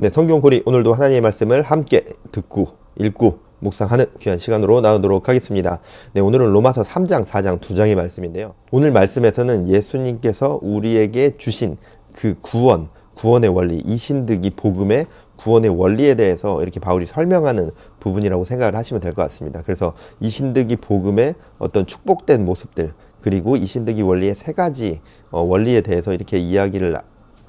네, 성경고리 오늘도 하나님의 말씀을 함께 듣고 읽고 묵상하는 귀한 시간으로 나누도록 하겠습니다. 네, 오늘은 로마서 3장, 4장 두 장의 말씀인데요. 오늘 말씀에서는 예수님께서 우리에게 주신 그 구원의 원리, 이신득이 복음의 구원의 원리에 대해서 이렇게 바울이 설명하는 부분이라고 생각을 하시면 될 것 같습니다. 그래서 이신득이 복음의 어떤 축복된 모습들, 그리고 이신득이 원리의 세 가지 원리에 대해서 이렇게 이야기를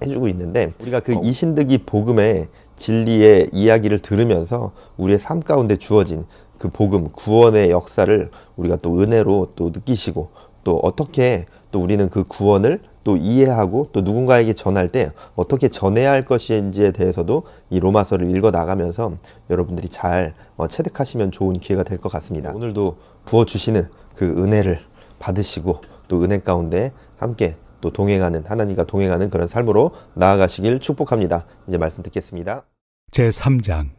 해주고 있는데, 우리가 그 이신득이 복음의 진리의 이야기를 들으면서 우리의 삶 가운데 주어진 그 복음, 구원의 역사를 우리가 또 은혜로 또 느끼시고, 또 어떻게 또 우리는 그 구원을 또 이해하고 또 누군가에게 전할 때 어떻게 전해야 할 것인지에 대해서도 이 로마서를 읽어 나가면서 여러분들이 잘 체득하시면 좋은 기회가 될 것 같습니다. 오늘도 부어주시는 그 은혜를 받으시고 또 은혜 가운데 함께 또 동행하는, 하나님과 동행하는 그런 삶으로 나아가시길 축복합니다. 이제 말씀 듣겠습니다. 제3장.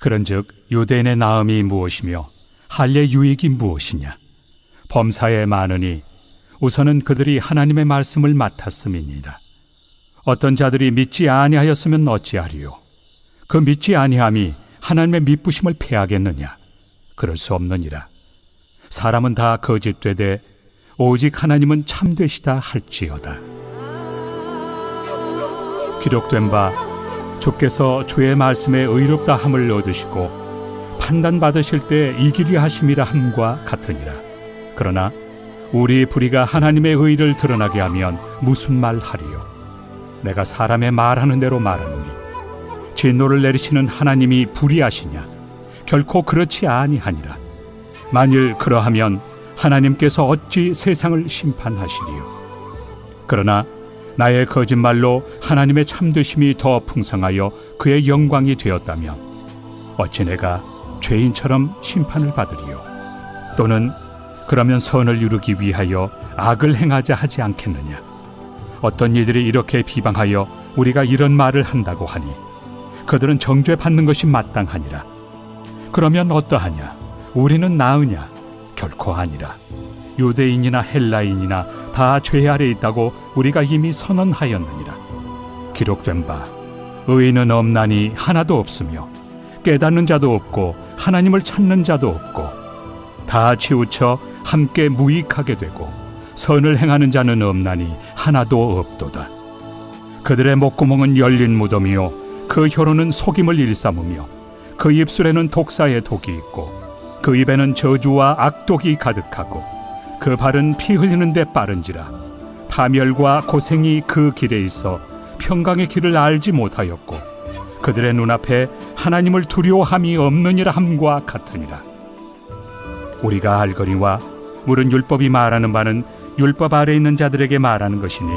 그런즉 유대인의 나음이 무엇이며 할례 유익이 무엇이냐? 범사에 많으니 우선은 그들이 하나님의 말씀을 맡았음이니라. 어떤 자들이 믿지 아니하였으면 어찌하리요? 그 믿지 아니함이 하나님의 미쁘심을 패하겠느냐? 그럴 수 없느니라. 사람은 다 거짓되되 오직 하나님은 참되시다 할지어다. 기록된 바 주께서 주의 말씀에 의롭다 함을 얻으시고 판단받으실 때 이기리 하심이라 함과 같으니라. 그러나 우리 불의가 하나님의 의를 드러나게 하면 무슨 말 하리요? 내가 사람의 말하는 대로 말하노니 진노를 내리시는 하나님이 불의하시냐? 결코 그렇지 아니하니라. 만일 그러하면 하나님께서 어찌 세상을 심판하시리요? 그러나 나의 거짓말로 하나님의 참되심이 더 풍성하여 그의 영광이 되었다면 어찌 내가 죄인처럼 심판을 받으리요? 또는 그러면 선을 이루기 위하여 악을 행하자 하지 않겠느냐? 어떤 이들이 이렇게 비방하여 우리가 이런 말을 한다고 하니 그들은 정죄받는 것이 마땅하니라. 그러면 어떠하냐? 우리는 나으냐? 결코 아니라. 유대인이나 헬라인이나 다 죄 아래 있다고 우리가 이미 선언하였느니라. 기록된 바 의인은 없나니 하나도 없으며 깨닫는 자도 없고 하나님을 찾는 자도 없고 다 치우쳐 함께 무익하게 되고 선을 행하는 자는 없나니 하나도 없도다. 그들의 목구멍은 열린 무덤이요 그 혀로는 속임을 일삼으며 그 입술에는 독사의 독이 있고 그 입에는 저주와 악독이 가득하고 그 발은 피 흘리는 데 빠른지라. 파멸과 고생이 그 길에 있어 평강의 길을 알지 못하였고 그들의 눈앞에 하나님을 두려워함이 없느니라 함과 같으니라. 우리가 알거니와 물은 율법이 말하는 바는 율법 아래 있는 자들에게 말하는 것이니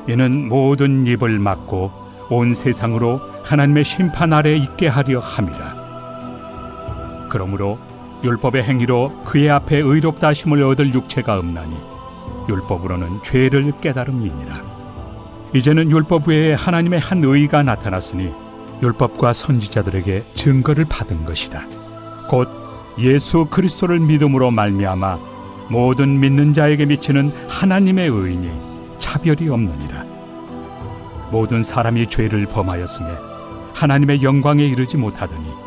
이는 모든 입을 막고 온 세상으로 하나님의 심판 아래 있게 하려 함이라. 그러므로 율법의 행위로 그의 앞에 의롭다 하심을 얻을 육체가 없나니 율법으로는 죄를 깨달음이니라. 이제는 율법 외에 하나님의 한 의가 나타났으니 율법과 선지자들에게 증거를 받은 것이다. 곧 예수 그리스도를 믿음으로 말미암아 모든 믿는 자에게 미치는 하나님의 의인이 차별이 없느니라. 모든 사람이 죄를 범하였음에 하나님의 영광에 이르지 못하더니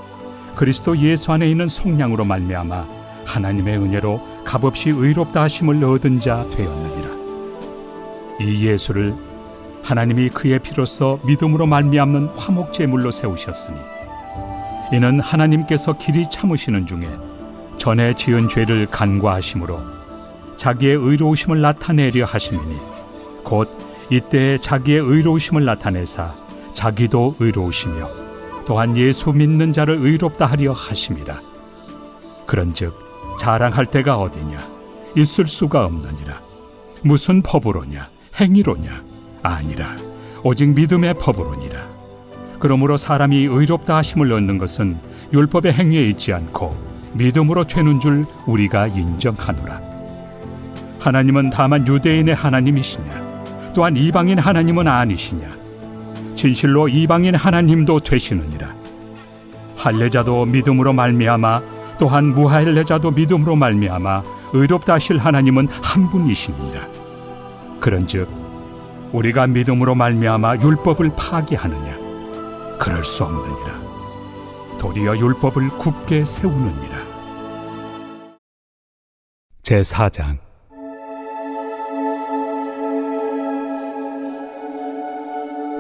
그리스도 예수 안에 있는 속량으로 말미암아 하나님의 은혜로 값없이 의롭다 하심을 얻은 자 되었느니라. 이 예수를 하나님이 그의 피로써 믿음으로 말미암는 화목 제물로 세우셨으니 이는 하나님께서 길이 참으시는 중에 전에 지은 죄를 간과하심으로 자기의 의로우심을 나타내려 하심이니 곧 이때 자기의 의로우심을 나타내사 자기도 의로우시며 또한 예수 믿는 자를 의롭다 하려 하심이라. 그런즉 자랑할 데가 어디냐? 있을 수가 없느니라. 무슨 법으로냐? 행위로냐? 아니라 오직 믿음의 법으로니라. 그러므로 사람이 의롭다 하심을 얻는 것은 율법의 행위에 있지 않고 믿음으로 되는 줄 우리가 인정하노라. 하나님은 다만 유대인의 하나님이시냐? 또한 이방인 하나님은 아니시냐? 진실로 이방인 하나님도 되시느니라. 할례자도 믿음으로 말미암아 또한 무할례자도 믿음으로 말미암아 의롭다 하실 하나님은 한 분이시니라. 그런즉 우리가 믿음으로 말미암아 율법을 파기하느냐? 그럴 수 없느니라. 도리어 율법을 굳게 세우느니라. 제4장.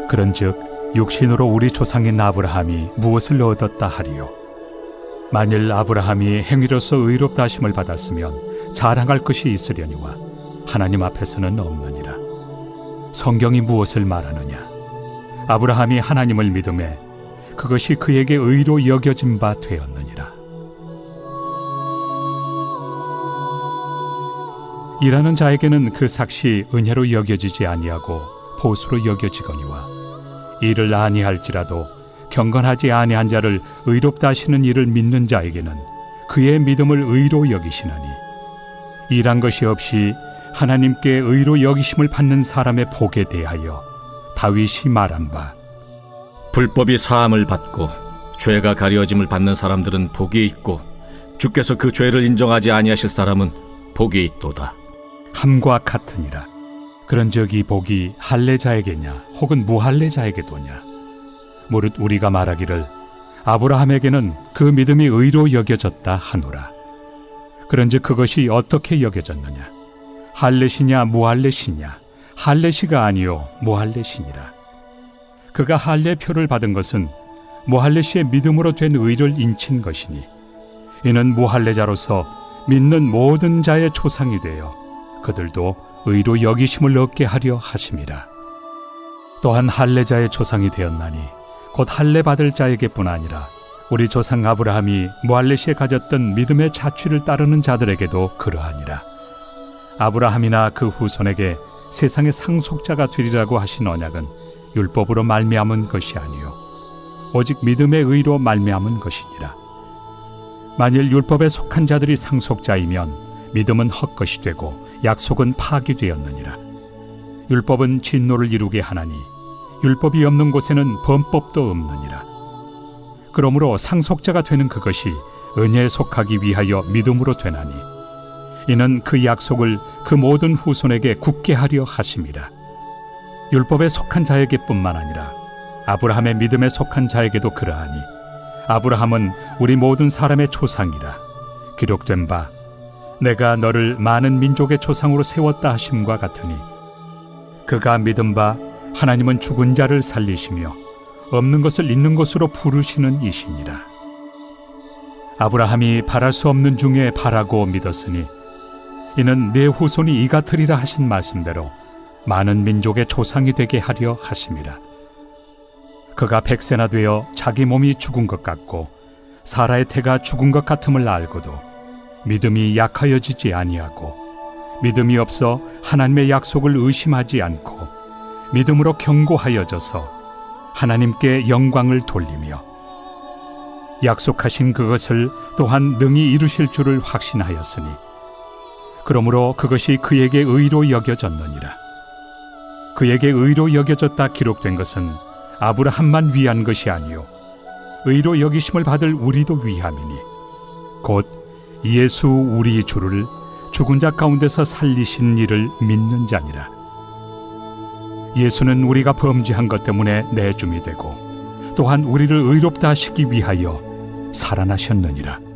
그런즉 육신으로 우리 조상인 아브라함이 무엇을 얻었다 하리요? 만일 아브라함이 행위로서 의롭다 하심을 받았으면 자랑할 것이 있으려니와 하나님 앞에서는 없느니라. 성경이 무엇을 말하느냐? 아브라함이 하나님을 믿음에 그것이 그에게 의로 여겨진 바 되었느니라. 일하는 자에게는 그 삭시 은혜로 여겨지지 아니하고 보수로 여겨지거니와 이를 아니할지라도 경건하지 아니한 자를 의롭다 하시는 이를 믿는 자에게는 그의 믿음을 의로 여기시나니 일한 것이 없이 하나님께 의로 여기심을 받는 사람의 복에 대하여 다윗이 말한 바 불법이 사함을 받고 죄가 가려짐을 받는 사람들은 복이 있고 주께서 그 죄를 인정하지 아니하실 사람은 복이 있도다. 함과 같으니라. 그런즉 이 복이 할례자에게냐 혹은 무할례자에게도냐? 무릇 우리가 말하기를 아브라함에게는 그 믿음이 의로 여겨졌다 하노라. 그런즉 그것이 어떻게 여겨졌느냐? 할례시냐 무할례시냐? 할례시가 아니요 무할례시니라. 그가 할례표를 받은 것은 무할례시의 믿음으로 된 의를 인친 것이니 이는 무할례자로서 믿는 모든 자의 초상이 되어 그들도 의로 여기심을 얻게 하려 하심이라. 또한 할례자의 초상이 되었나니 곧 할례 받을 자에게뿐 아니라 우리 조상 아브라함이 무할례시에 가졌던 믿음의 자취를 따르는 자들에게도 그러하니라. 아브라함이나 그 후손에게 세상의 상속자가 되리라고 하신 언약은 율법으로 말미암은 것이 아니요 오직 믿음의 의로 말미암은 것이니라. 만일 율법에 속한 자들이 상속자이면 믿음은 헛것이 되고 약속은 파기되었느니라. 율법은 진노를 이루게 하나니 율법이 없는 곳에는 범법도 없느니라. 그러므로 상속자가 되는 그것이 은혜에 속하기 위하여 믿음으로 되나니 이는 그 약속을 그 모든 후손에게 굳게 하려 하심이라. 율법에 속한 자에게뿐만 아니라 아브라함의 믿음에 속한 자에게도 그러하니 아브라함은 우리 모든 사람의 조상이라. 기록된 바 내가 너를 많은 민족의 조상으로 세웠다 하심과 같으니 그가 믿은 바 하나님은 죽은 자를 살리시며 없는 것을 있는 것으로 부르시는 이시니라. 아브라함이 바랄 수 없는 중에 바라고 믿었으니 이는 내 후손이 이 같으리라 하신 말씀대로 많은 민족의 조상이 되게 하려 하심이라. 그가 100세나 되어 자기 몸이 죽은 것 같고 사라의 태가 죽은 것 같음을 알고도 믿음이 약하여지지 아니하고 믿음이 없어 하나님의 약속을 의심하지 않고 믿음으로 견고하여져서 하나님께 영광을 돌리며 약속하신 그것을 또한 능히 이루실 줄을 확신하였으니 그러므로 그것이 그에게 의로 여겨졌느니라. 그에게 의로 여겨졌다 기록된 것은 아브라함만 위한 것이 아니요 의로 여기심을 받을 우리도 위함이니 곧 예수 우리 주를 죽은 자 가운데서 살리신 이를 믿는 자니라. 예수는 우리가 범죄한 것 때문에 내줌이 되고 또한 우리를 의롭다 하시기 위하여 살아나셨느니라.